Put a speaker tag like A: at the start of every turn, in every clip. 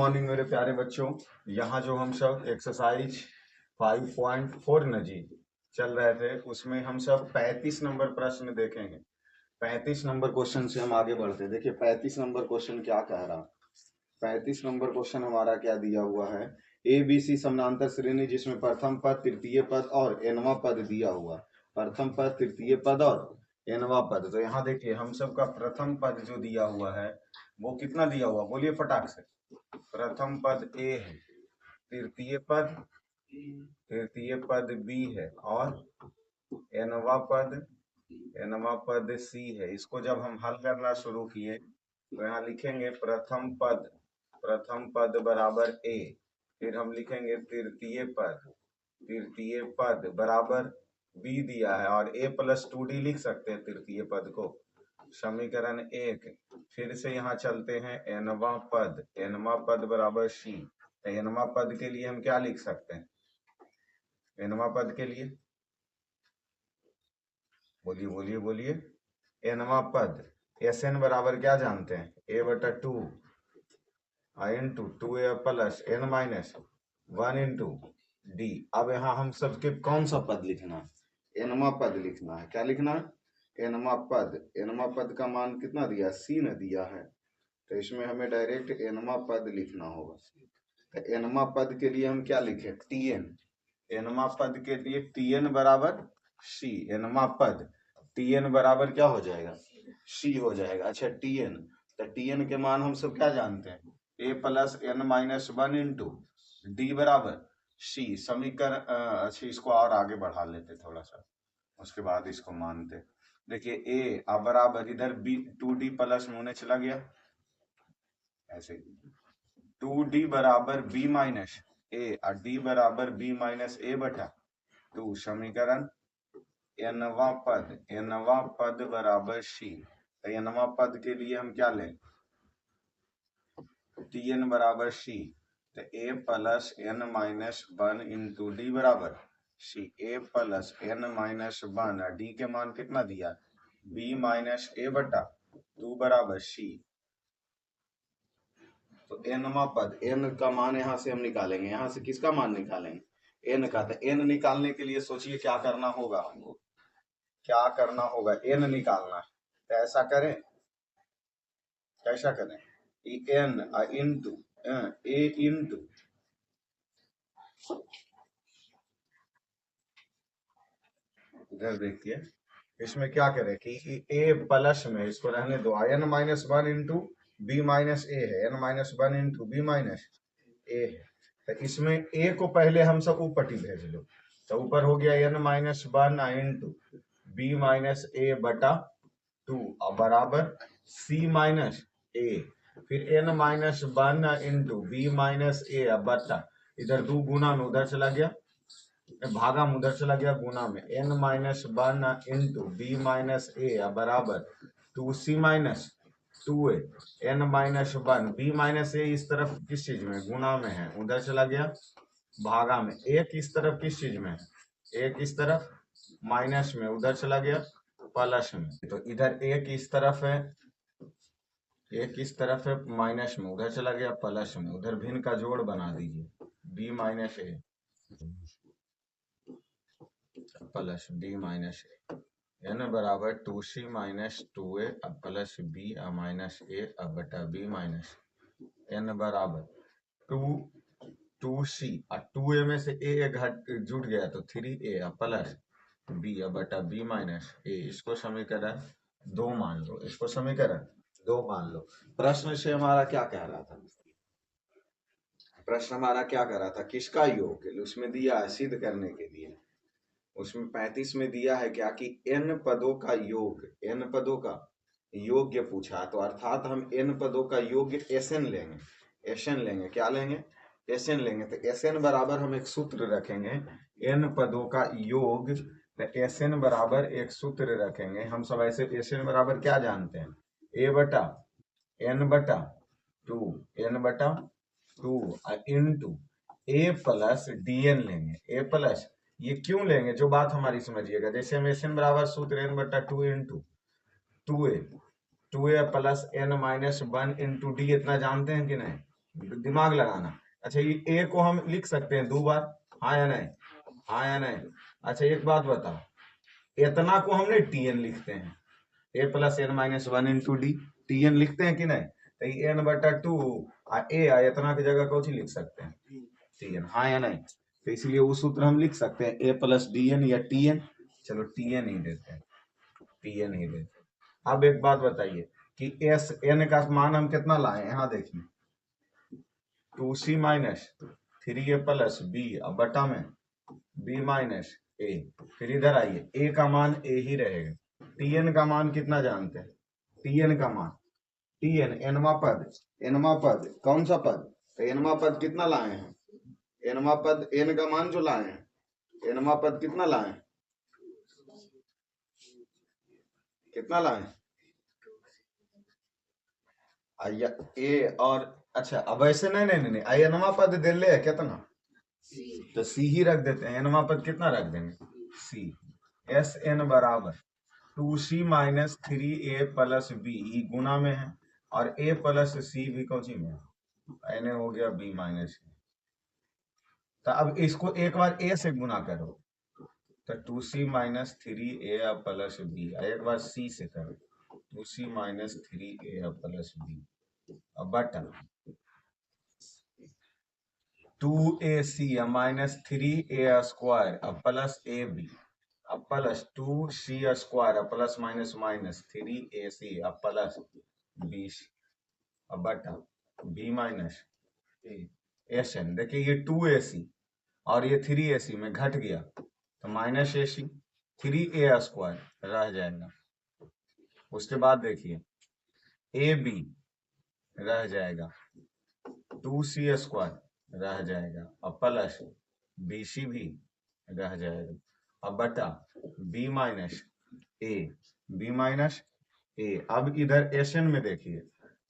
A: Morning मेरे प्यारे बच्चों। यहाँ जो हम सब एक्सरसाइज 5.4 न जी चल रहे थे, उसमें हम सब 35 नंबर प्रश्न देखेंगे। 35 नंबर क्वेश्चन से हम आगे बढ़ते हैं। देखिए 35 नंबर क्वेश्चन क्या कह रहा है। 35 नंबर क्वेश्चन हमारा क्या दिया हुआ है, ए बी सी समानांतर श्रेणी जिसमें प्रथम पद, तृतीय पद और nवां पद दिया हुआ। प्रथम पद, तृतीय पद और nवां पद। तो यहाँ देखिए हम सबका प्रथम पद जो दिया हुआ है वो कितना दिया हुआ, बोलिए फटाक से। प्रथम पद ए है, तृतीय पद बी है और nवां पद सी है। इसको जब हम हल करना शुरू किए तो यहाँ लिखेंगे प्रथम पद बराबर ए, फिर हम लिखेंगे तृतीय पद बराबर बी दिया है और a + 2d लिख सकते हैं तृतीय पद को, समीकरण 1। फिर से यहाँ चलते हैं nवां पद बराबर सी। तो nवां पद के लिए हम क्या लिख सकते हैं, nवां पद के लिए बोलिए nवां पद Sn बराबर क्या जानते हैं, a/2 into 2a plus n minus 1 into D. अब यहाँ हम सबके कौन सा पद लिखना है, nवां पद लिखना है। क्या लिखना है, nवां पद का मान कितना दिया, c ने दिया है। तो इसमें हमें डायरेक्ट nवां पद लिखना होगा। तो nवां पद के लिए हम क्या लिखे, tn। nवां पद के लिए tn बराबर c। nवां पद tn बराबर क्या हो जाएगा, c हो जाएगा। अच्छा tn, तो tn के मान हम सब क्या जानते हैं, a + n-1 इंटू डी बराबर c। समीकरण अच्छा इसको और आगे बढ़ा लेते थोड़ा सा, उसके बाद इसको मानते। देखिए a अब बराबर इधर b 2d प्लस होने चला गया, ऐसे 2d बराबर b माइनस a और d बराबर b माइनस a/2। समीकरण nवां पद बराबर c। तो nवां पद के लिए हम क्या लें, tn बराबर c। तो a + n-1 इंटू डी बराबर c। a + n-1 डी के मान कितना दिया, b माइनस a/2 बराबर c। तो nवां पद, n का मान यहाँ से हम निकालेंगे। यहाँ से किसका मान निकालेंगे, n का। तो n निकालने के लिए सोचिए क्या करना होगा हमको, n निकालना है। तो ऐसा करें, कैसा करें, n इंटू a इंटू इधर देखिए इसमें क्या करें कि a प्लस में इसको रहने दो, n-1 इंटू बी माइनस ए है, n-1 इंटू बी माइनस ए है। तो इसमें a को पहले हम सब ऊपर भेज लो। तो ऊपर हो गया n-1 into B minus a/2 और बराबर c माइनस a। फिर n-1 इंटू बी माइनस ए बटा, इधर 2 गुना में उधर चला गया, भागा में उधर चला गया, गुना में n-1 इंटू बी माइनस ए बराबर 2c minus 2a। n-1 B minus ए इस तरफ किस चीज में, गुना में है, उधर चला गया, भागा में। एक इस तरफ किस चीज में है, एक इस तरफ माइनस में, उधर चला गया प्लस में। तो इधर एक इस तरफ है, एक इस तरफ है माइनस में, उधर चला गया प्लस में। उधर भिन्न का जोड़ बना दीजिए, b माइनस ए प्लस b माइनस ए, n बराबर 2c minus 2a plus b minus a बटा b माइनस n बराबर 2c और 2a में से a घट जुट गया तो 3a प्लस b बटा b माइनस a। इसको समीकरण 2 मान लो, इसको समीकरण 2 मान लो। प्रश्न से हमारा क्या कह रहा था, प्रश्न हमारा क्या कह रहा था, किसका योग, उसमें दिया है सिद्ध करने के लिए। उसमें 35 में दिया है क्या कि n पदों का योग, n पदों का योग्य पूछा। तो अर्थात हम n पदों का योग्य Sn लेंगे, क्या लेंगे, Sn लेंगे। तो Sn बराबर हम एक सूत्र रखेंगे, n पदों का योग। तो Sn बराबर एक सूत्र रखेंगे हम सब ऐसे। Sn बराबर क्या जानते हैं, a/n/2 into a plus dn लेंगे। a प्लस, ये क्यों लेंगे, जो बात हमारी समझिएगा। जैसे हम Sn बराबर सूत्र n/2 into 2a plus n-1 into D, इतना जानते हैं कि नहीं। दिमाग लगाना। अच्छा ये ए को हम लिख सकते हैं 2 बार, हाँ या नहीं, हाँ या नहीं। अच्छा एक बात बताओ, इतना को हमने टीएन लिखते हैं, a plus N minus 1 into d, TN लिखते हैं कि नहीं, तो एन बटा 2 ए इतना की जगह कौन सी लिख सकते हैं, टीएन, हाँ या नहीं। तो इसलिए वो सूत्र हम लिख सकते हैं ए प्लस डी एन या टीएन, चलो टीएन ही देते हैं, टीएन ही देते हैं। अब एक बात बताइए कि एस एन का मान हम कितना लाए, यहाँ देखिए 2c minus 3a plus B, अब बटा में b माइनस ए, फिर इधर आइए a का मान a ही रहेगा, tn का मान कितना जानते हैं, tn का मान, tn एनवा पद कौन सा पद, तो एनवा पद कितना लाए हैं, एनवा पद n का मान जो लाए हैं, एनवा पद कितना लाए हैं, कितना लाए आइया ए और, अच्छा अब ऐसे नहीं नहीं नहीं, आई एनवा पद दे ले कितना, तो सी ही रख देते हैं, एनवा पद कितना रख देंगे, सी, एस एन बराबर 2c minus 3a plus B गुना में है, और a प्लस सी भी कौची में है, एन हो गया b माइनस, तो अब इसको एक बार a से गुना करो, तो 2c minus 3a plus B, एक बार c से करो 2c minus 3a plus B, अब बटा 2ac माइनस 3a स्क्वायर अब प्लस ए बी, अब प्लस 2c स्क्वायर अब प्लस माइनस माइनस 3ac अब प्लस 20, अब बटा b माइनस एस एन, देखिए ये 2ac और ये 3ac में घट गया तो माइनस ac, 3a स्क्वायर रह जाएगा, उसके बाद देखिए ए बी रह जाएगा, 2c स्क्वायर रह जाएगा, अब प्लस बी सी भी रह जाएगा, अब बटा b माइनस ए, बी माइनस ए। अब इधर एशन में देखिए,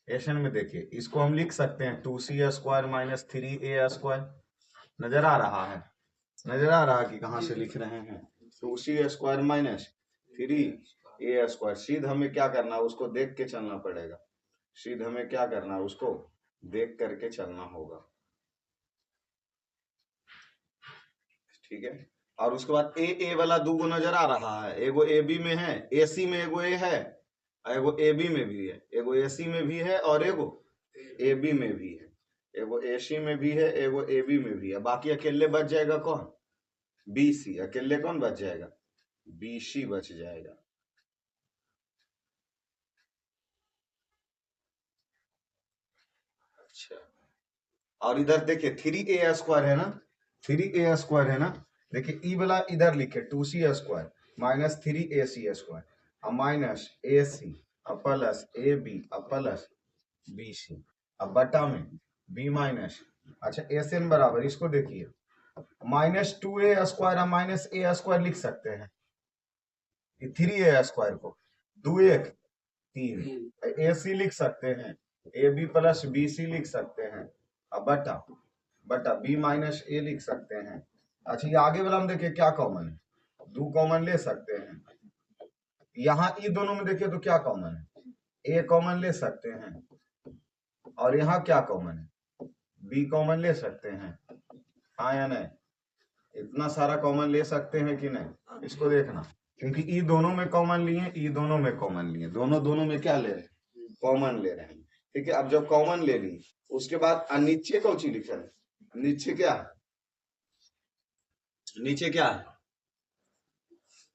A: एशन में देखिए इसको हम लिख सकते हैं 2c square minus 3a square, नजर आ रहा है, नजर आ रहा है कि कहाँ से लिख रहे हैं, 2c square minus 3a square, सीध हमें क्या करना है उसको देख के चलना पड़ेगा, सीध हमें क्या करना है उसको देख करके चलना होगा, ठीक है। और उसके बाद ए वाला दो गो नजर आ रहा है, एगो ए बी में है, ए सी में एगो ए है, एगो ए बी में भी है, एगो ए सी में भी है और एगो ए बी में भी है, एगो ए सी में भी है, एगो ए बी में भी है, बाकी अकेले बच जाएगा कौन, बी सी, अकेले कौन बच जाएगा, बी सी बच जाएगा। अच्छा और इधर देखिए 3a स्क्वायर है ना, 3a स्क्वायर है ना, देखिए ई वाला इधर लिखे 2c square minus 3ac square, अब माइनस ए सी अब प्लस ए बी अब प्लस बी सी, अब बटा में b माइनस, अच्छा एस एन बराबर इसको देखिए माइनस 2a स्क्वायर अब माइनस ए स्क्वायर लिख सकते हैं, 3a स्क्वायर को 2 1 3, ए सी लिख सकते हैं, A B plus B C लिख सकते हैं, अब बटा बटा बी माइनस ए लिख सकते हैं। अच्छा ये आगे वाला हम देखिए क्या कॉमन है, दो कॉमन ले सकते हैं, यहाँ ये दोनों में देखिए तो क्या कॉमन है, ए कॉमन ले सकते हैं, और यहाँ क्या कॉमन है, बी कॉमन ले सकते हैं, हाँ या नहीं, इतना सारा कॉमन ले सकते हैं कि नहीं, इसको देखना, क्योंकि ई दोनों में कॉमन लिए, ई दोनों में कॉमन लिए, दोनों में क्या ले रहे हैं, कॉमन ले रहे हैं, ठीक है। अब जब कॉमन ले ली उसके बाद नीचे कौन सी लिखा है, नीचे क्या है, नीचे क्या है,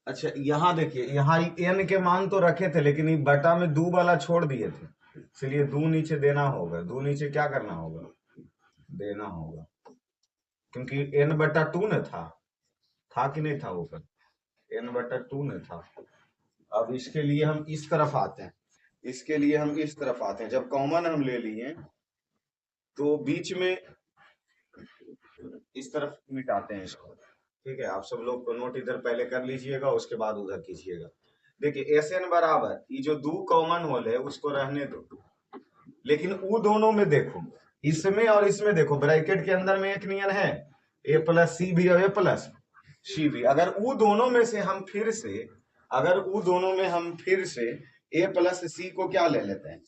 A: अच्छा यहाँ देखिए यहाँ एन के मान तो रखे थे लेकिन ये बटा में दो वाला छोड़ दिए थे, इसलिए दो नीचे देना होगा, दो नीचे क्या करना होगा, देना होगा, क्योंकि एन बटा 2 न था कि नहीं था ऊपर, एन बटा 2 न था। अब इसके लिए हम इस तरफ आते हैं, इसके लिए हम इस तरफ आते हैं, जब कॉमन हम ले लिए तो बीच में इस तरफ मिटाते हैं इसको, ठीक है। आप सब लोग को नोट इधर पहले कर लीजिएगा, उसके बाद उधर कीजिएगा। देखिए एस एन बराबर ये जो दो कॉमन होल है उसको रहने दो, लेकिन वो दोनों में देखो, इसमें और इसमें देखो ब्रैकेट के अंदर में एक नियम है, ए प्लस सी भी और ए प्लस सी भी, अगर वो दोनों में से हम फिर से, अगर वो दोनों में हम फिर से ए प्लस सी को क्या ले लेते हैं,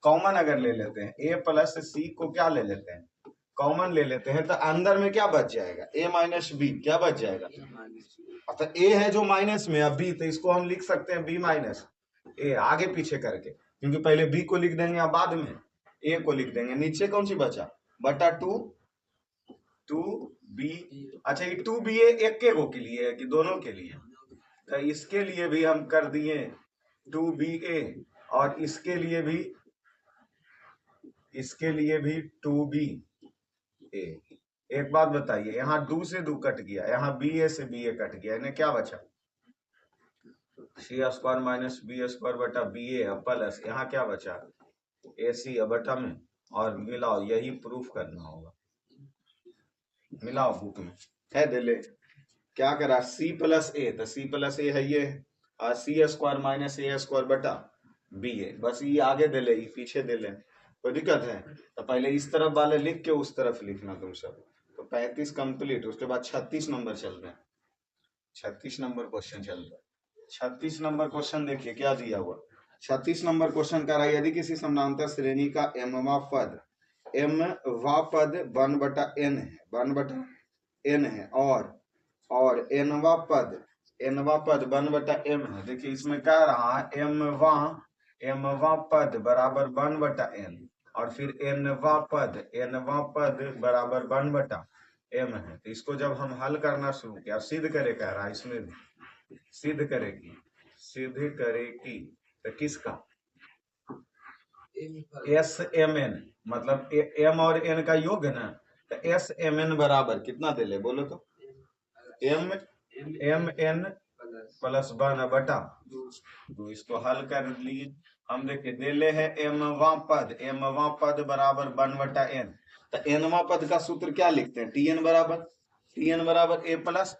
A: कॉमन अगर ले लेते हैं ए प्लस सी को क्या ले लेते हैं, कॉमन ले लेते हैं, तो अंदर में क्या बच जाएगा, ए माइनस बी, क्या बच जाएगा, अतः ए है जो माइनस में, अब बी, तो इसको हम लिख सकते हैं बी माइनस ए, आगे पीछे करके, क्योंकि पहले बी को लिख देंगे या बाद में ए को लिख देंगे। नीचे कौन सी बचा, बटा टू बी, अच्छा ये टू बी एक के गो के लिए है कि दोनों के लिए, तो इसके लिए भी हम कर दिए टू बी ए, और इसके लिए भी टू बी ए। एक बात बताइए, यहाँ दो से दो कट गया, यहाँ बी ए से बी ए कट गया, इन्हें क्या बचा, सी स्क्वायर माइनस बी स्क्वायर बटा बी ए प्लस यहाँ क्या बचा, ए सी बटा में, और मिलाओ, यही प्रूफ करना होगा, मिलाओ बुक में है, दे ले क्या करा, सी प्लस ए, तो सी प्लस ए है ये, और सी स्क्वायर माइनस ए स्क्वायर बटा बी ए, बस ये आगे दे ले, ये पीछे दे ले, कोई दिक्कत है, तो पहले इस तरफ वाले लिख के उस तरफ लिखना तुम सब। तो 35 कंप्लीट, उसके बाद 36 नंबर चल रहे हैं, 36 नंबर क्वेश्चन चल रहा है। 36 नंबर क्वेश्चन देखिए क्या दिया हुआ, 36 नंबर क्वेश्चन कर रहा है, यदि किसी समानांतर श्रेणी का एमवा पद वन बटा एन है, वन बटा एन है, और एनवा पद वन बटा एम है। देखिए इसमें कह रहा है एमवा पद बराबर वन बटा एन, और फिर एनवा पद बराबर वन बटा एम है। तो इसको जब हम हल करना शुरू किया, सिद्ध करे कह रहा है, इसमें भी सिद्ध करेगी, तो किसका, एस एम एन, मतलब एम और एन का योग है ना, तो एस एम एन बराबर कितना दे ले, बोलो तो, एम एन प्लस वन बटा दो। इसको हल कर लिए हम, देखिए दे ले है एमवा पद बराबर वन बटा एन, तो एनवा पद का सूत्र क्या लिखते हैं, टी एन बराबर ए प्लस,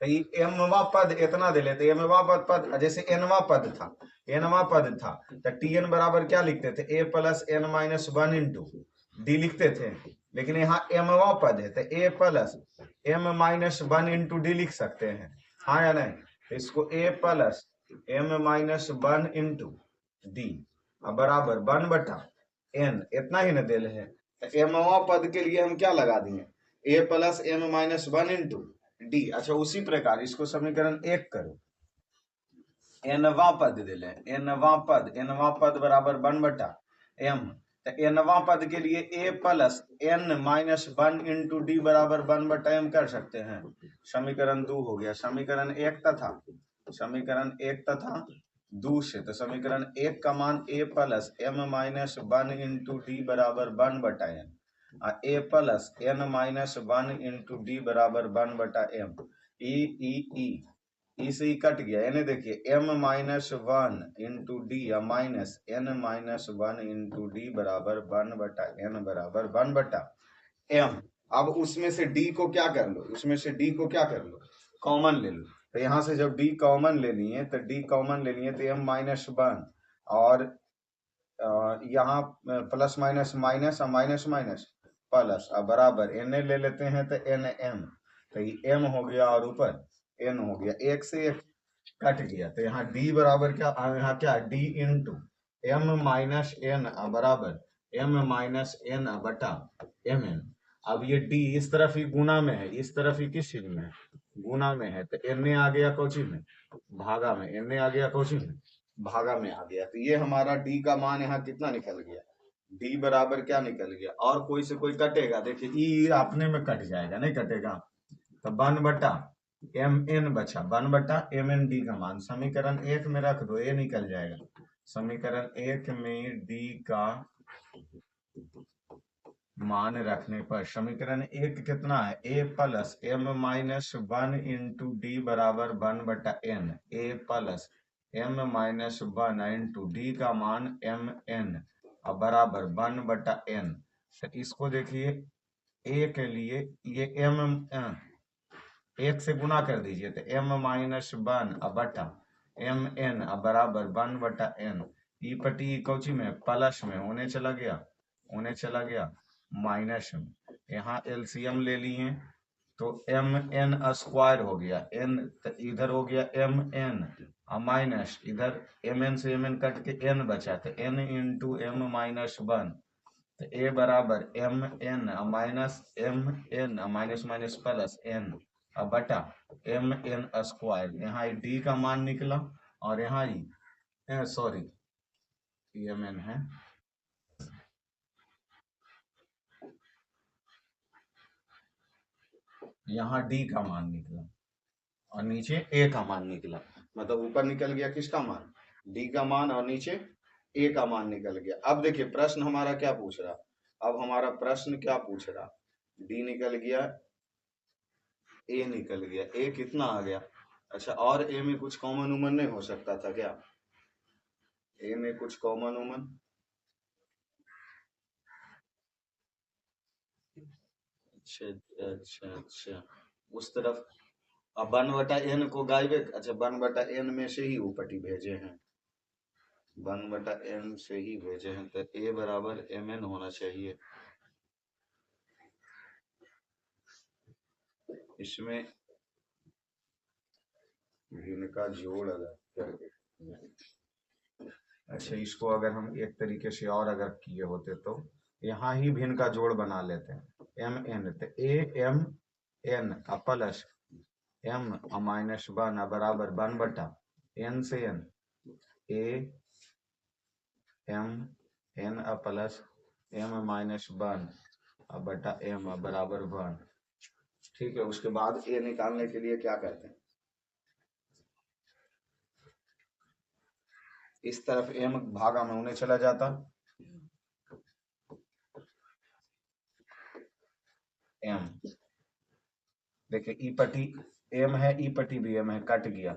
A: तो एमवा पद इतना दे लेते, एमवा पद जैसे एनवा पद था, तो टी एन बराबर क्या लिखते थे, a plus N minus one into d लिखते थे, लेकिन यहाँ एमवा पद है, तो a plus M minus one into d लिख सकते हैं, हाँ या नहीं, तो इसको a plus M minus one into d बराबर वन बटा एन, इतना ही न दे है, तो एमवा पद के लिए हम क्या लगा दिए, a plus M minus one into d. अच्छा उसी प्रकार इसको समीकरण एक करो, एनवा पद दे ले, एनवा पद बराबर वन बटा एम, तो एनवा पद के लिए a plus N minus one into d बराबर वन बटा एम कर सकते हैं, समीकरण 2 हो गया। समीकरण एक तथा दो से, तो समीकरण 1 का मान a plus M minus one into d बराबर वन बटा m, a plus N minus one into d बराबर वन बटा एम, ई से कट गया, यानी देखिए m minus one into d या minus n minus one into d बराबर वन बटा n बराबर वन बटा m। अब उसमें से d को क्या कर लो, कॉमन ले लो, तो यहाँ से जब d कॉमन ले लिए तो m माइनस वन, और यहाँ प्लस माइनस माइनस और माइनस माइनस प्लस, अब बराबर n ले लेते हैं तो nm, तो ये m हो गया और ऊपर n हो गया, एक से एक कट गया, तो यहाँ d बराबर क्या, यहाँ क्या d into M minus N बराबर m माइनस एन बटा एम एन। अब ये d इस तरफ ही गुना में है, इस तरफ ही किस चीज में है, गुना में है, तो n आ गया कौची में, भागा में, n आ गया कौची में, भागा में आ गया। तो ये हमारा d का मान यहाँ कितना निकल गया, d बराबर क्या निकल गया, और कोई से कोई कटेगा, देखिए ई अपने में कट जाएगा, नहीं कटेगा, तो वन बटा एम एन बचा, वन बटा एम एन डी का मान समीकरण 1 में रख दो, ए निकल जाएगा, समीकरण 1 में डी का मान रखने पर समीकरण 1 कितना है, a plus M minus one into d बराबर वन बटा n, a plus M minus one into d का मान एम एन बराबर वन बटा एन। तो इसको देखिए ए के लिए ये एम एक से गुना कर दीजिए, तो m माइनस वन बटा एम एन बराबर वन बटा एन, ई पटी कौची में प्लस में होने चला गया माइनस में, यहाँ एलसीएम ले लिए तो एम एन स्क्वायर हो गया, एन इधर हो गया एम एन माइनस इधर एम एन से एम एन कट के एन बचा, तो एन इंटू एम माइनस 1, तो ए बराबर M N minus M N minus minus plus N बटा एम एन स्क्वायर। यहाँ डी का मान निकला और यहाँ ही सॉरी एम एन है, यहाँ डी का मान निकला और नीचे ए का मान निकला, मतलब ऊपर निकल गया किसका मान, डी का मान, और नीचे ए का मान निकल गया। अब देखिए प्रश्न हमारा क्या पूछ रहा, अब हमारा प्रश्न क्या पूछ रहा, डी निकल गया, ए निकल गया, ए कितना आ गया, अच्छा और ए में कुछ कॉमन उमन नहीं हो सकता था क्या, ए में कुछ कॉमन उमन, अच्छा अच्छा अच्छा उस तरफ, अब 1/n को गायबे, अच्छा 1/n में से ही ऊपटी भेजे हैं, 1/n से ही भेजे हैं, तो a बराबर mn होना चाहिए। इसमें भिन्न का जोड़ अगर, अच्छा इसको अगर हम एक तरीके से और अगर किए होते तो यहाँ ही भिन्न का जोड़ बना लेते हैं, एम एन, तो A M N plus M minus 1 बराबर 1/n से n, A M N plus M minus 1 बटा एम बराबर 1। ठीक है, उसके बाद ए निकालने के लिए क्या करते हैं, इस तरफ एम भागा में उन्हें चला जाता, एम देखिए ई पट्टी एम है, ई पट्टी भी एम है, कट गया,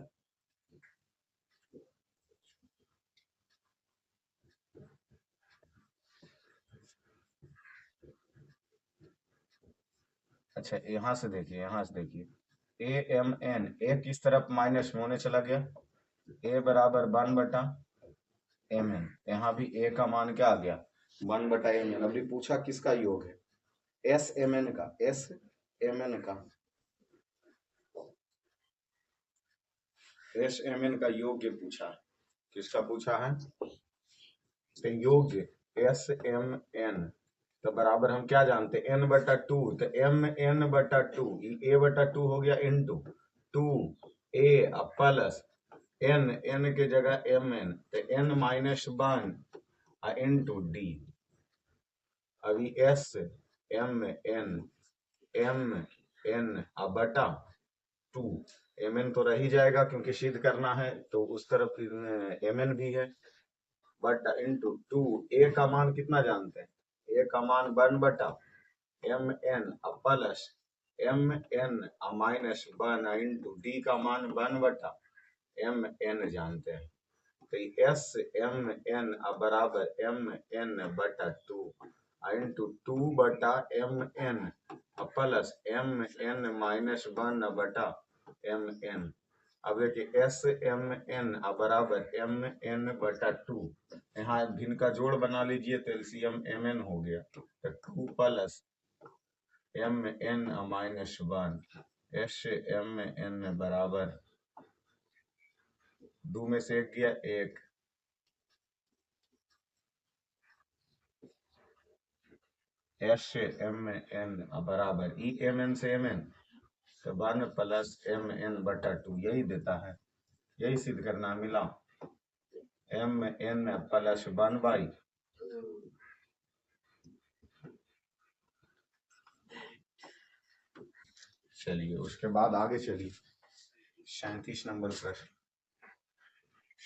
A: अच्छा यहाँ से देखिए, यहाँ से देखिए ए एम एन, ए किस तरफ माइनस में होने चला गया, ए बराबर 1/mn, यहाँ भी ए का मान क्या आ गया 1/mn। अभी पूछा किसका योग है, एस एम एन का, एस एम एन का, एस एम एन का योग्य पूछा है, किसका पूछा है, तो योग्य एस एम एन, तो बराबर हम क्या जानते हैं n/2, तो m n/2, a/2 हो गया इंटू 2a प्लस n के जगह mn, तो n माइनस 1 इंटू डी, अभी s m n बटा 2, mn तो रह ही जाएगा क्योंकि सिद्ध करना है, तो उस तरफ mn भी है, बटा इंटू 2, ए का मान कितना जानते हैं, ए का मान 1/mn plus mn minus 1 into d का मान 1/mn जानते हैं, तो एस एम एन बराबर mn/2 into 2/mn plus mn minus 1/mn। अब देखिए एस एम एन बराबर mn/2, यहाँ भिन्न का जोड़ बना लीजिए तो एलसीएम mn हो गया, तो 2 plus mn minus 1, S M N बराबर 2 में से 1 गया 1, एस एम एन बराबर ई एम एन से एम एन, तो 1 प्लस mn/2 यही देता है, यही सिद्ध करना मिला, mn प्लस 1/, चलिए उसके बाद आगे चलिए 37 नंबर प्रश्न,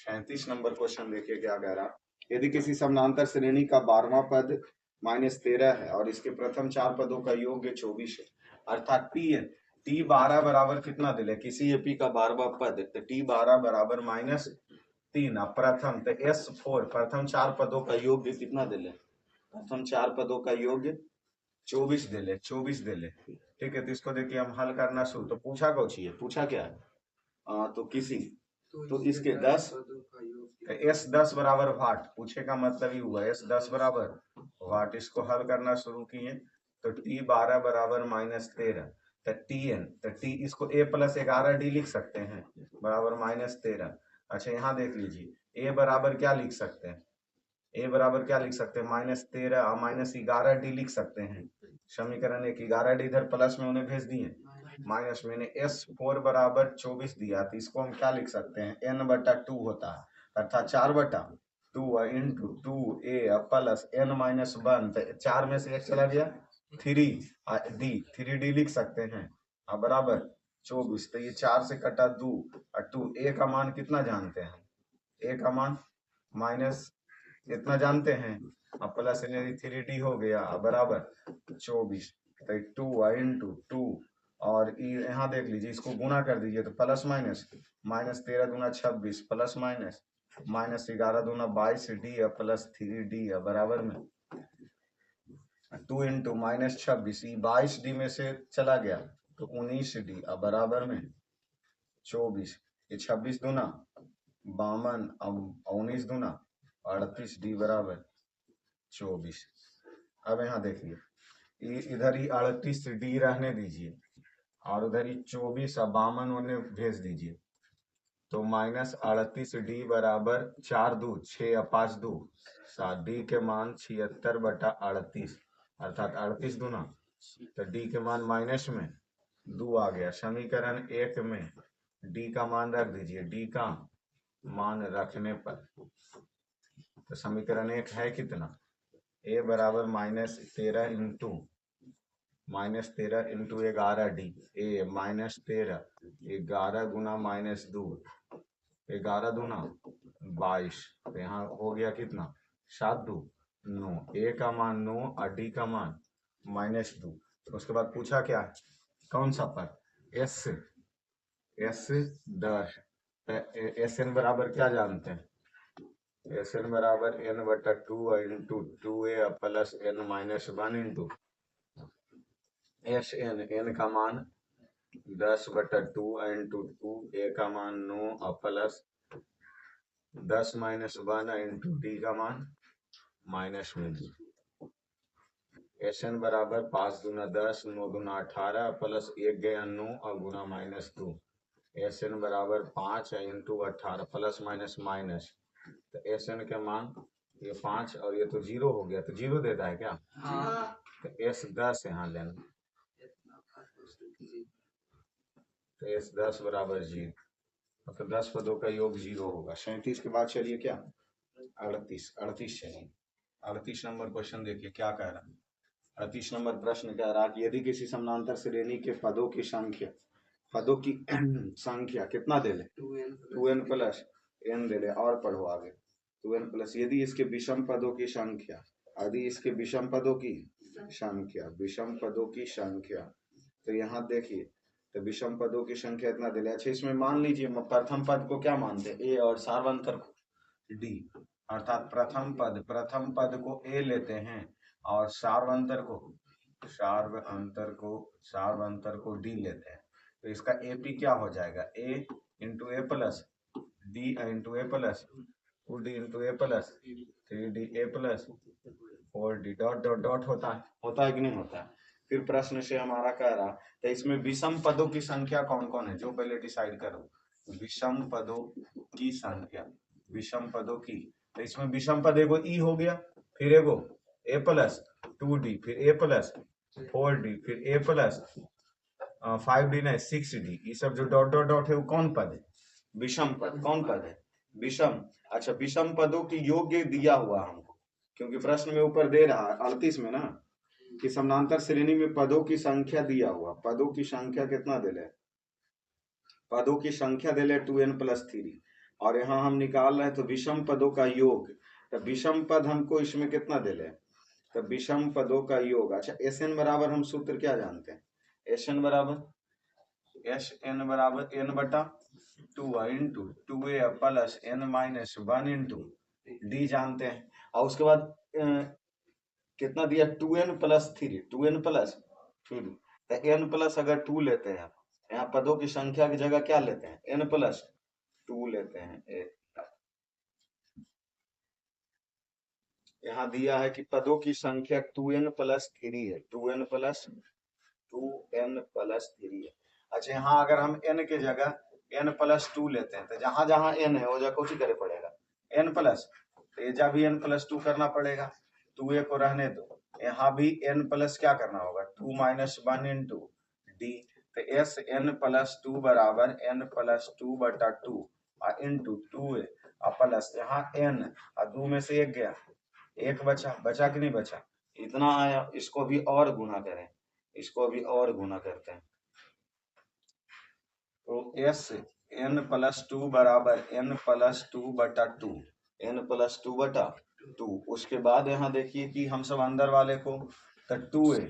A: 37 नंबर क्वेश्चन देखिए क्या कह रहा, यदि किसी समानांतर श्रेणी का 12वां पद -13 है और इसके प्रथम 4 पदों का योग 24 है, अर्थात टी 12 बराबर कितना दिले, किसी एपी का 12वां पद, तो टी 12 बराबर -3 प्रथम, तो S4 प्रथम 4 पदों का योग कितना दिले, प्रथम 4 पदों का योग 24 दिले, 24 दिले। ठीक है, तो इसको देखिए हम हल करना शुरू, तो पूछा कौन है, पूछा क्या है, तो किसी, तो इसके 10, S10 बराबर वाट, पूछे का मतलब ही हुआ S10 बराबर वाट, इसको हल करना शुरू किए, तो T 12 बराबर -13, तो Tn, तो T इसको A + 11D लिख सकते हैं बराबर -13, अच्छा यहाँ देख लीजिए, ए बराबर क्या लिख सकते हैं, ए बराबर क्या लिख सकते हैं, -13 -11d लिख सकते हैं। समीकरण 1 11d इधर प्लस में उन्हें भेज दिए, माइनस मैंने S4 बराबर 24 दिया, तो इसको हम क्या लिख सकते हैं, n/2 होता है, अर्थात 4/2 इंटू 2a प्लस n-1, तो 4 में से 1 चला गया, 3d लिख सकते हैं, बराबर 24। तो ये 4 से कटा 2 और 2 a का मान कितना जानते हैं, a का मान माइनस इतना जानते हैं, अब प्लस 3d हो गया, बराबर 24। तो 2 इंटू 2 और यहाँ देख लीजिए, इसको गुना कर दीजिए तो प्लस माइनस, -13 दूना 26 प्लस माइनस -11 दूना 22d प्लस 3d बराबर में 2 इंटू -26, 22d में से चला गया तो 19d बराबर में 24, ये 26 दूना 52, 19 दूना 38d बराबर 24। अब यहाँ देखिए, इधर ही 38d रहने दीजिए और उधर ही 24 और 52 उन्हें भेज दीजिए, तो -38d बराबर 4 2 6 और 5 2 7, d के मान 76/38 अर्थात 38 दूना, तो d के मान माइनस में 2 आ गया। समीकरण 1 में d का मान रख दीजिए, d का मान रखने पर तो समीकरण 1 है कितना, a बराबर -13 इंटू -13 × 11d, a -13 11 गुना -2 11 दूना 22, तो यहाँ हो गया कितना 7 2 9, a का मान 9 और d का मान -2। उसके बाद पूछा क्या, कौन सा पद, s 10, Sn बराबर क्या जानते हैं, Sn बराबर n/2 into 2a plus n-1 into Sn, n का मान 10/2 इंटू 2a का मान 9 प्लस 10-1 इंटू d का मान -2। Sn बराबर 5 दूना 10 9 दूना 18 प्लस 1 गया 9 और गुना -2, Sn बराबर 5 इंटू 18 प्लस माइनस, तो Sn के मान ये 5 और ये तो 0 हो गया, तो 0 देता है क्या, तो S10 यहाँ लेना, तो S10 बराबर 0, तो 10 पदों का योग 0 होगा। 37 के बाद चलिए क्या, 38 चाहिए। 38 नंबर क्वेश्चन देखिए क्या कह रहा है। 38 नंबर प्रश्न कह रहा है कि यदि किसी समानांतर श्रेणी के पदों की संख्या कितना दे ले, 2n प्लस n दे ले, और पढ़ो आगे 2n प्लस, यदि इसके विषम पदों की संख्या, विषम पदों की संख्या, तो यहाँ देखिए, तो विषम पदों की संख्या इतना दे ले। अच्छा इसमें मान लीजिए प्रथम पद को क्या मानते हैं, a और सार्वंतर को d, अर्थात प्रथम पद को a लेते हैं और सार्वंतर को d लेते हैं, तो इसका AP क्या हो जाएगा, a into A plus d into A plus 2d into A plus 3d a plus 4d dot dot dot होता है कि नहीं होता है। फिर प्रश्न से हमारा कह रहा, तो इसमें विषम पदों की संख्या कौन कौन है, जो पहले डिसाइड करो, विषम पदों की संख्या, तो इसमें विषम पद एगो ई हो गया, फिर एगो a प्लस 2d, फिर a प्लस 4d, फिर a प्लस 5d नहीं 6d, ये सब जो डॉट डॉट डॉट है वो कौन पद है, विषम पद। कौन पद है, विषम। अच्छा विषम पदों की योग्य दिया हुआ हमको, क्योंकि प्रश्न में ऊपर दे रहा है 38 में ना, कि समानांतर श्रेणी में पदों की संख्या दिया हुआ, पदों की संख्या कितना दे ले, पदों की संख्या दे ले 2n प्लस 3, और यहाँ हम निकाल रहे हैं तो विषम पदों का योग, तो विषम पद हमको इसमें कितना दे ले, तो विषम पदों का योग। अच्छा Sn बराबर हम सूत्र क्या जानते हैं, Sn बराबर n/2 into 2a plus n-1 into d जानते हैं, और उसके बाद कितना दिया 2n प्लस 3, तो n प्लस अगर 2 लेते हैं, यहाँ पदों की संख्या की जगह क्या लेते हैं, n प्लस 2 लेते हैं। यहाँ दिया है कि पदों की संख्या 2n प्लस 3 है, 2n प्लस 3 है। अच्छा यहाँ अगर हम n के जगह n प्लस 2 लेते हैं, तो जहां जहां n है वो जगह कुछ करे पड़ेगा n प्लस, तो ये जा भी n प्लस 2 करना पड़ेगा, 2a को रहने दो, यहाँ भी n प्लस क्या करना होगा 2 माइनस 1 इंटू डी, तो एस n प्लस 2 बराबर n प्लस 2 बटा 2 इंटू 2a प्लस यहाँ n और 2 में से एक गया, एक बचा कि नहीं बचा, इतना आया, इसको भी और गुना करें, इसको भी और गुना करते हैं, तो एस n प्लस 2 बराबर n प्लस 2 बटा 2, n प्लस 2 बटा 2, उसके बाद यहाँ देखिए कि हम सब अंदर वाले को, तो 2a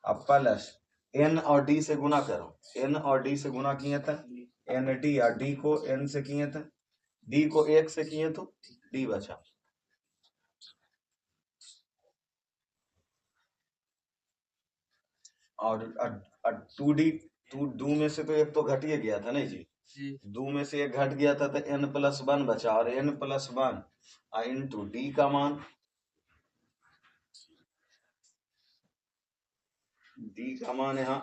A: अब प्लस n और d से गुना करो, n और d से गुना किए थे n d और d को n से किए थे, d को 1 से किए तो d बचा, और 2d 2 में से तो एक तो घट ही गया था नहीं जी, 2 में से एक घट गया था, तो n प्लस 1 बचा, और n प्लस 1 इंटू डी का मान, डी का मान यहाँ,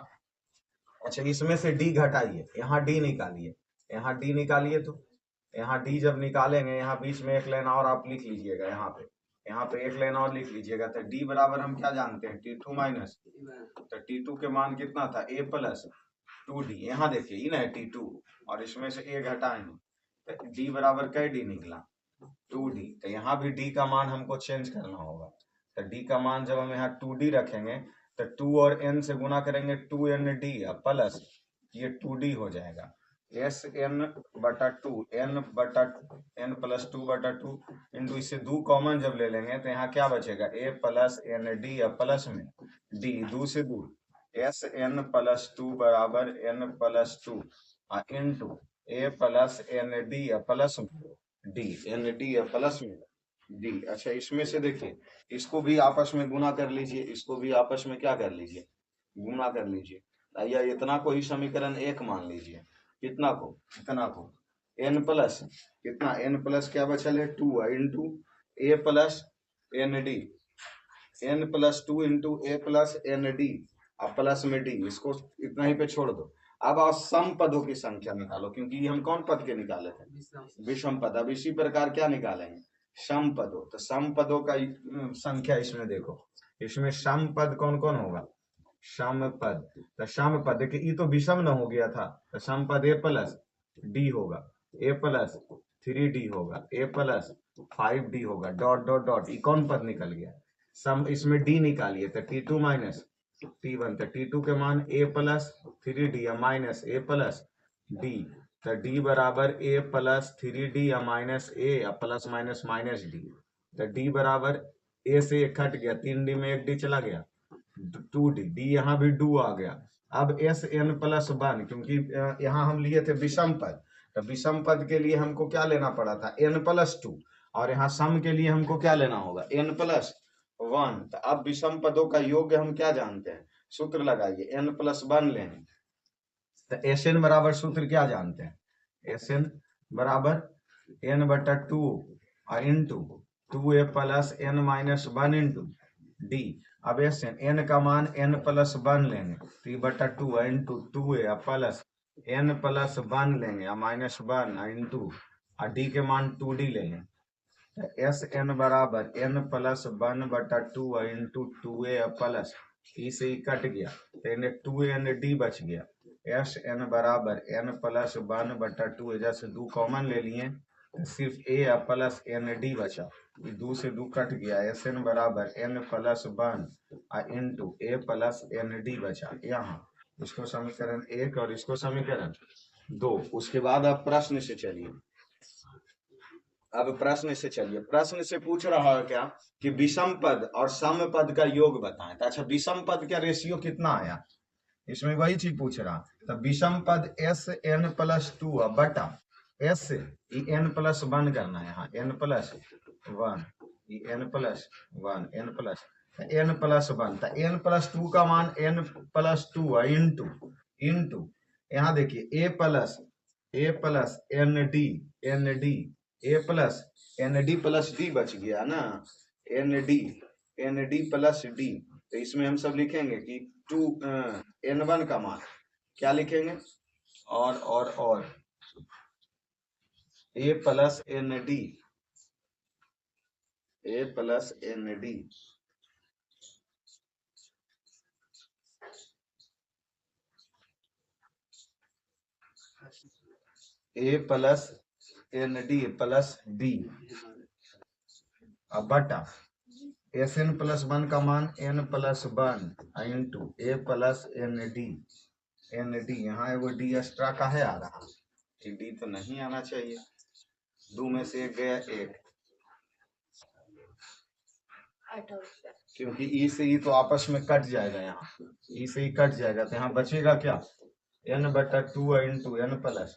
A: अच्छा इसमें से डी घटाइए, यहाँ डी निकालिए, यहाँ डी निकालिए, तो यहाँ डी जब निकालेंगे यहाँ बीच में एक लाइन और आप लिख लीजिएगा, यहाँ पे एक लाइन और लिख लीजिएगा, तो डी बराबर हम क्या जानते हैं T2 माइनस, तो T2 के मान कितना था a प्लस 2d, यहाँ देखिए ये ना है T2 और इसमें से a घटाएंगे तो d बराबर क्या डी निकला 2d, तो यहाँ भी d का मान हमको चेंज करना होगा, तो d का मान जब हम यहाँ 2d रखेंगे तो 2 और n से गुना करेंगे 2nd प्लस ये 2d हो जाएगा, एस n बटा 2 n बटा n प्लस 2 बटा 2 इंटू, इससे 2 कॉमन जब ले लेंगे तो यहाँ क्या बचेगा a plus N D plus में d 2 से 2 एस n प्लस 2 बराबर n plus 2 into a plus N D plus D, N D plus में डी, अच्छा इसमें से देखिए इसको भी आपस में गुना कर लीजिए, इसको भी आपस में क्या कर लीजिए गुना कर लीजिए, या इतना को ही समीकरण 1 मान लीजिए, कितना को इतना को n प्लस कितना n प्लस क्या बचल है 2 इंटू ए plus N d, n plus 2 into ए प्लस एन डी प्लस में डी, इसको इतना ही पे छोड़ दो, अब आप सम पदों की संख्या निकालो, क्योंकि हम कौन पद के निकाले थे विषम पद, अब इसी प्रकार क्या निकालेंगे सम पदों, तो सम पदों का संख्या इसमें देखो, इसमें सम पद कौन कौन होगा, सम पद, तो सम पद देखिए ये तो विषम न हो गया था, तो सम पद ए प्लस डी होगा, ए प्लस 3d होगा, ए प्लस 5d होगा, डॉट डॉट डॉट, ये कौन पद निकल गया सम, इसमें d निकालिए तो T2 माइनस T1, तो T2 के मान a प्लस 3d या माइनस a प्लस d, तो d बराबर a प्लस 3d या माइनस a या प्लस माइनस माइनस d, तो d बराबर a से एक हट गया, 3d में एक d चला गया 2d, d यहाँ भी 2 आ गया, अब एस n प्लस 1, क्योंकि यहाँ हम लिए थे विषम पद, तो विषम पद के लिए हमको क्या लेना पड़ा था n प्लस 2, और यहाँ सम के लिए हमको क्या लेना होगा n प्लस 1, तो अब विषम पदों का योग हम क्या जानते हैं, सूत्र लगाइए n प्लस 1 लेंगे, तो एस एन बराबर सूत्र क्या जानते हैं, एस एन बराबर n बटा 2 into 2a plus n minus 1 into D, अब एस एन का मान n प्लस 1 लेंगे, 3 बटा 2 into 2a plus n plus 1 लेंगे माइनस 1 इंटू डी के मान 2d लेंगे, एस एन बराबर n प्लस 1 बटा 2 इंटू 2a प्लस ई से ही कट गया, तो 2nd बच गया, एस एन बराबर n प्लस 1 बटा 2, जैसे 2 कॉमन ले लिए तो सिर्फ a प्लस एन डी बचा, 2 से 2 कट गया, एस एन बराबर n plus 1 into a plus N D बचा, यहाँ इसको समीकरण 1 और इसको समीकरण 2, उसके बाद आप प्रश्न से चलिए, अब प्रश्न से चलिए, प्रश्न से पूछ रहा है क्या कि विषम पद और सम पद का योग बताएं, तो अच्छा विषम पद का रेशियो कितना आया, इसमें वही चीज पूछ रहा, तो विषम पद एस एन प्लस 2 बटा एस एन प्लस 1 करना है, यहाँ N plus 1 N plus 1 N plus N plus 1, तो एन प्लस 2 का मान एन प्लस 2 इंटू इंटू यहाँ देखिए a plus N D A plus N D plus D बच गया ना, एन डी प्लस डी, तो इसमें हम सब लिखेंगे कि 2 n1 का मान क्या लिखेंगे और a plus N D, A plus N D, A plus N D plus d, अब बटा एस एन प्लस वन का मान एन प्लस वन इंटू ए plus N d, N d यहाँ एगो डी एक्स्ट्रा का है आ रहा, डी तो नहीं आना चाहिए, दो में से एक गया एक, क्योंकि ई से ई तो आपस में कट जाएगा, यहाँ ई से ई कट जाएगा तो यहाँ बचेगा क्या, एन बटा two into N plus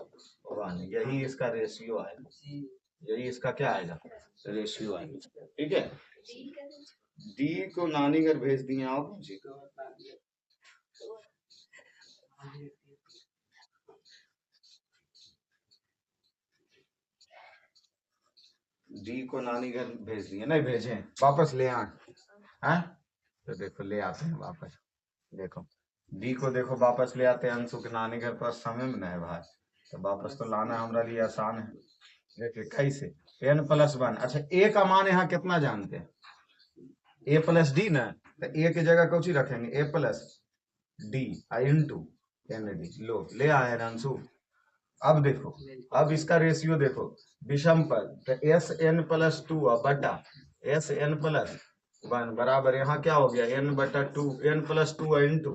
A: one, यही इसका रेशियो आएगा, यही इसका क्या आएगा, रेशियो आएगा। ठीक है, डी को नानी घर भेज दिए आप जी, डी को नानी घर भेज दिए, नहीं भेजे वापस ले आए हैं, तो देखो ले आते हैं वापस, देखो डी को देखो वापस ले आते हैं, अंशु के नानी घर पर समय में नहीं भाई, तो वापस तो लाना हमारा लिए आसान है। देखिए कैसे, एन प्लस वन, अच्छा ए का मान यहाँ कितना जानते हैं, ए प्लस डी ना, तो ए की जगह कौन सी रखेंगे, a plus D into n d, लो ले आए हैं अंशु। अब देखो, अब इसका रेशियो देखो, विषम पद, तो एस एन प्लस टू बटा एस एन प्लस वन बराबर यहाँ क्या हो गया, एन बटा two, N plus two into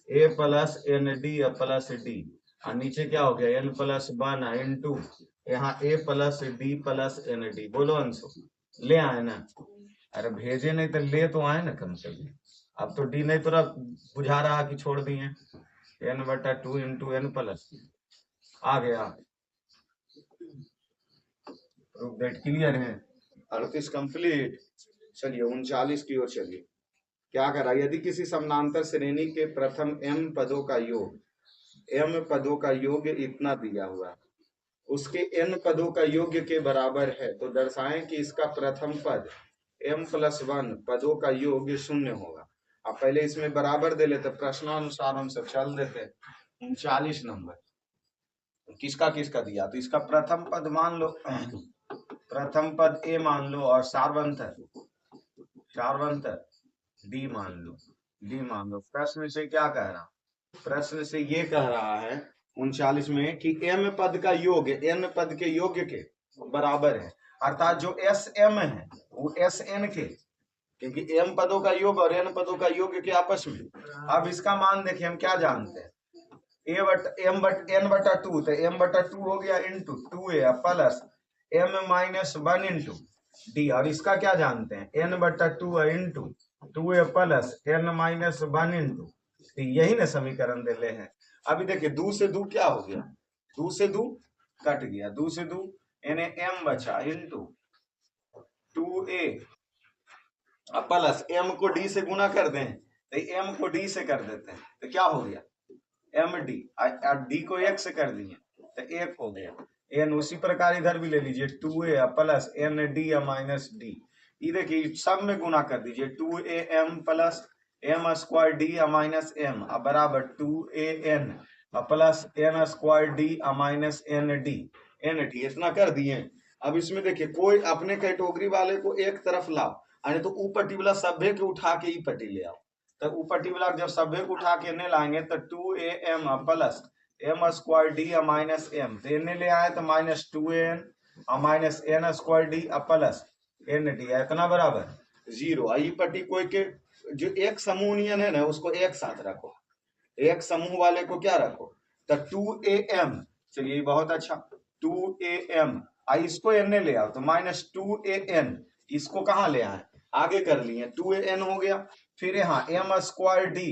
A: ए plus N D plus D, और नीचे क्या हो गया, एन प्लस वन इंटू यहाँ a plus d plus N d. बोलो अंशु, ले आए ना, अरे भेजे नहीं तो ले तो आए ना कम से कम, अब तो डी नहीं तो बुझा रहा कि छोड़ दिए, एन बटा टू इंटू एन प्लस आ गया, प्रूफ दैट क्लियर है, 38 कंप्लीट। चलिए 39 की ओर चलिए, क्या करा, यदि किसी समानांतर श्रेणी के प्रथम m पदों का योग, m पदों का योग इतना दिया हुआ है, उसके n पदों का योग के बराबर है, तो दर्शाएं कि इसका प्रथम पद m प्लस वन पदों का योग शून्य होगा। अब पहले इसमें बराबर दे लेते, प्रश्नानुसार हम सब चल देते। 39 नंबर किसका किसका दिया, तो इसका प्रथम पद मान लो, प्रथम पद ए मान लो, और सार्वंतर डी मान लो, डी मान लो। प्रश्न से क्या कह रहा, प्रश्न से ये कह रहा है 39 में कि m पद का योग n पद के योग के बराबर है, अर्थात जो एस एम है वो एस एन के, क्योंकि m पदों का योग और n पदों का योग के आपस में। अब इसका मान देखिए, हम क्या जानते हैं, ए बट एम बट एन बटा टू, तो एम बटा टू हो गया इंटू टू ए plus M minus one into D, और इसका क्या जानते हैं, एन बटा टू इंटू टू ए plus N minus one into d, यही ना समीकरण दे ले हैं। अभी देखिए दो से दो क्या हो गया, दो से दो कट गया, दो से दो यानी एम बचा इंटू टू ए प्लस एम को डी से गुना कर दें, तो एम को डी से कर देते हैं, तो क्या हो गया, एम डी, डी को एक से कर दिए तो एक हो गया, एन उसी प्रकार इधर भी ले लीजिए, टू ए plus N D minus d, ये देखिए सब में गुना कर दीजिए, two A M plus M square D minus m बराबर two a n plus n square D minus n D, इतना कर दिए। अब इसमें देखिए कोई अपने कैटेगरी वाले को एक तरफ लाओ, यानी तो ऊपर टिबला सभ्य के उठा के ई पट्टी ले आओ, तो ऊपर टिबला जब सभ्य को उठा के ने लाएंगे तो two A M plus M square D minus M, तो एन ले आए तो minus two N minus N square D plus N D, इतना बराबर जीरो। आई पट्टी कोई के जो एक समूह नियन है ना उसको एक साथ रखो, एक समूह वाले को क्या रखो, तो टू ए एम, चलिए बहुत अच्छा, टू ए एम, आई इसको एन ले आओ तो माइनस टू ए एन, इसको कहाँ ले आए आगे कर लिए, टू ए एन हो गया, फिर यहाँ M square D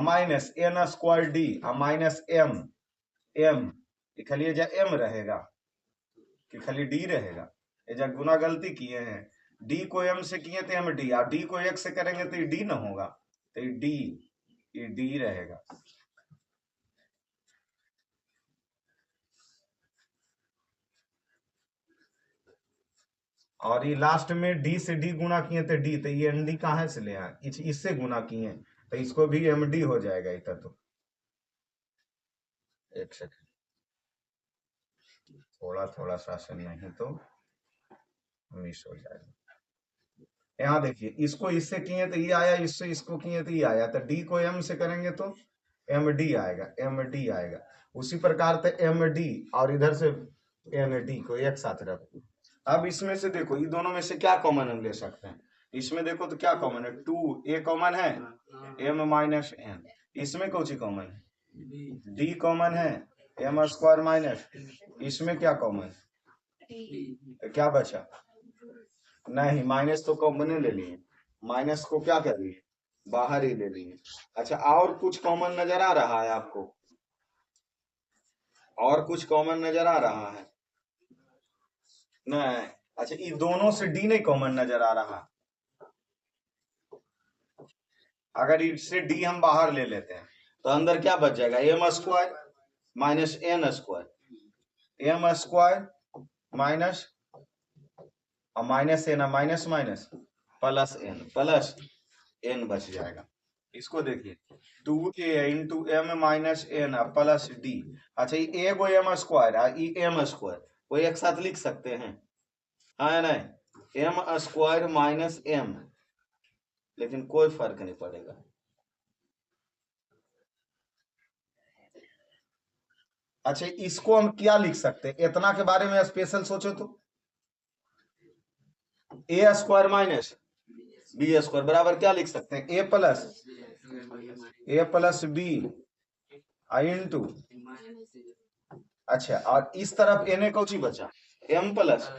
A: minus N square D minus M, M खाली जा एम रहेगा कि खाली डी रहेगा, ये जा गुना गलती किए हैं, डी को एम से किए तो एम डी, और डी को एक से करेंगे तो डी ना होगा, तो ये डी रहेगा। और ये लास्ट में डी से डी गुना किए तो डी, तो ये एन डी कहाँ से ले आए, इससे गुना किए तो इसको भी एम डी हो जाएगा इतना, तो एक सेकंड थोड़ा थोड़ा सा से नहीं तो मिस हो जाएगा। यहाँ देखिए, इसको इससे किए तो ये आया, इससे इसको किए तो ये आया, तो डी को एम से करेंगे तो एम डी आएगा, एम डी आएगा। उसी प्रकार से एम डी और इधर से एन डी को एक साथ रखो। अब इसमें से देखो, ये दोनों में से क्या कॉमन हम ले सकते हैं? इसमें देखो तो क्या कॉमन है, 2 ए कॉमन है, एम माइनस एन। इसमें कौन सी कॉमन है? डी कॉमन है, एम स्क्वायर माइनस। इसमें क्या कॉमन है? क्या बचा? नहीं, माइनस तो कॉमन ले लिए, माइनस को क्या कर लिए? बाहर ही ले लिए। अच्छा, और कुछ कॉमन नजर आ रहा है आपको? और कुछ कॉमन नजर आ रहा है? नहीं। अच्छा, ये दोनों से डी नहीं कॉमन नजर आ रहा। अगर इससे डी हम बाहर ले लेते हैं तो अंदर क्या बच जाएगा? M square minus N square, M square minus minus N, minus minus plus N बच जाएगा। इसको देखिए, 2a into M minus N plus D. अच्छा, ये ए को एम स्क्वायर है, ये एम स्क्वायर वो एक साथ लिख सकते हैं, हाँ नहीं? एम स्क्वायर माइनस एम, लेकिन कोई फर्क नहीं पड़ेगा। अच्छा, इसको हम क्या लिख सकते हैं? इतना के बारे में स्पेशल सोचो तो, ए स्क्वायर माइनस बी स्क्वायर बराबर क्या लिख सकते हैं? ए प्लस बी इंटू, अच्छा, और इस तरफ एन कौन सी बचा? एम प्लस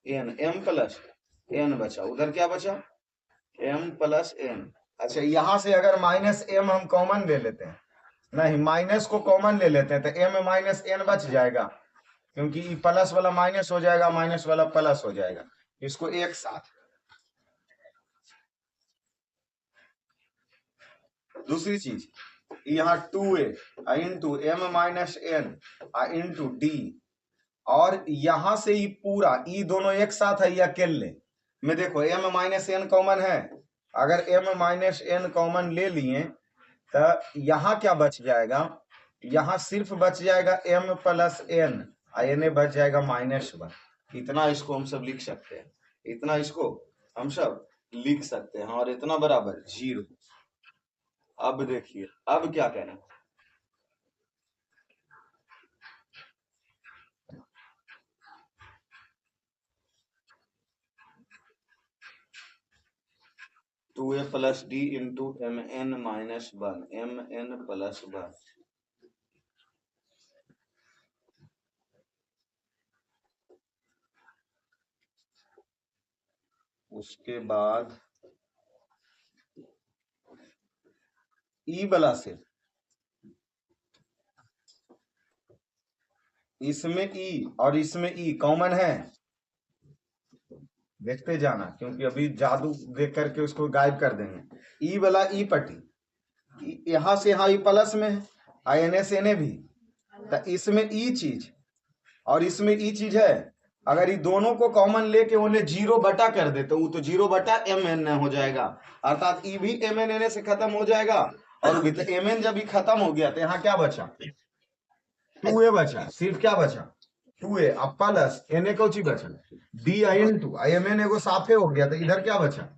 A: एन बचा। उधर क्या बचा? M plus N. अच्छा, यहां से अगर माइनस एम हम कॉमन ले लेते हैं, नहीं, माइनस को कॉमन ले लेते हैं तो एम माइनस एन बच जाएगा, क्योंकि प्लस वाला माइनस हो जाएगा, माइनस वाला प्लस हो जाएगा। इसको एक साथ। दूसरी चीज, यहाँ 2a into M minus N into D, और यहां से ही पूरा ये दोनों एक साथ है या अकेले में? देखो, एम माइनस एन कॉमन है, अगर एम माइनस एन कॉमन ले लिए तो यहाँ क्या बच जाएगा? यहाँ सिर्फ बच जाएगा एम प्लस एन, एन बच जाएगा -1। इतना इसको हम सब लिख सकते हैं, इतना इसको हम सब लिख सकते हैं, और इतना बराबर 0। अब देखिए, अब क्या करें? टू ए plus D into M N minus 1, M N plus 1। उसके बाद ई वाला से, इसमें ई और इसमें ई कॉमन है, देखते जाना, क्योंकि अभी जादू देख करके उसको गायब कर देंगे। ई वाला ई पट्टी यहां से यहाँ ई प्लस में है, एन से एन भी, तो इसमें ई चीज और इसमें ई चीज है। अगर ये दोनों को कॉमन लेके उन्हें 0 बटा कर दे तो वो तो 0 बटा एम एन हो जाएगा, अर्थात ई भी एम एन से खत्म हो जाएगा, और एम एन जब भी खत्म हो गया तो यहाँ क्या बचा? 2a बचा। सिर्फ क्या बचा? 2a अब प्लस एन को ची बचा डी इंटू एम एन एगो साफे हो गया, तो इधर क्या बचा?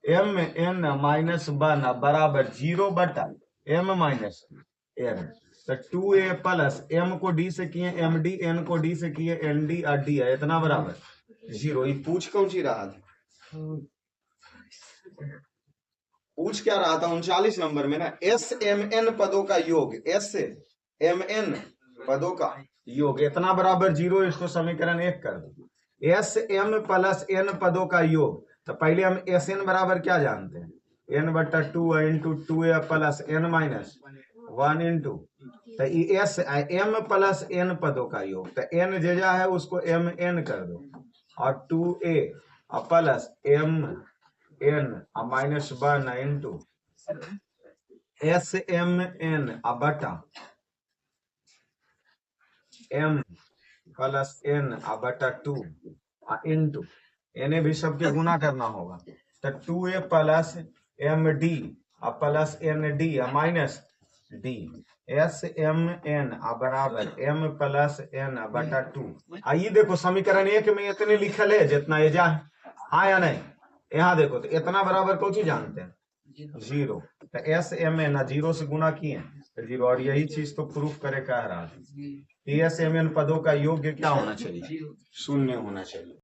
A: एम एन माइनस 1 बराबर 0 बटा एम माइनस एन। तो 2a प्लस एम को डी से किए एम डी, एन को डी से किए एन डी, और डी है इतना बराबर 0। ये पूछ कौन सी रहा था? पूछ क्या रहा था 39 नंबर में ना? एस एम एन पदों का योग, एस एम एन पदों का योग इतना बराबर 0। इसको समीकरण 1 कर दो। एस एम प्लस एन पदों का योग, तो पहले हम एस एन बराबर क्या जानते हैं? एन बटा 2 into 2a plus N minus 1 into, तो एस एम प्लस एन पदों का योग, तो एन जेजा है उसको एम एन कर दो, और 2a plus M N minus 1 into S M N बटा एम प्लस एन बटा 2 इंटू एन भी सबके गुना करना होगा, तो 2a plus M D plus N D minus D S M N बराबर एम प्लस एन बटा 2। आइए देखो समीकरण 1 में इतने लिखल है जितना ये जा हाँ या नहीं। यहाँ देखो तो इतना बराबर कौन चीज जानते हैं 0। तो एस एम एन 0 से गुना किए 0 और यही चीज तो प्रूफ करे कह रहा है एस एम एन पदों का योग्य क्या होना चाहिए 0 होना चाहिए।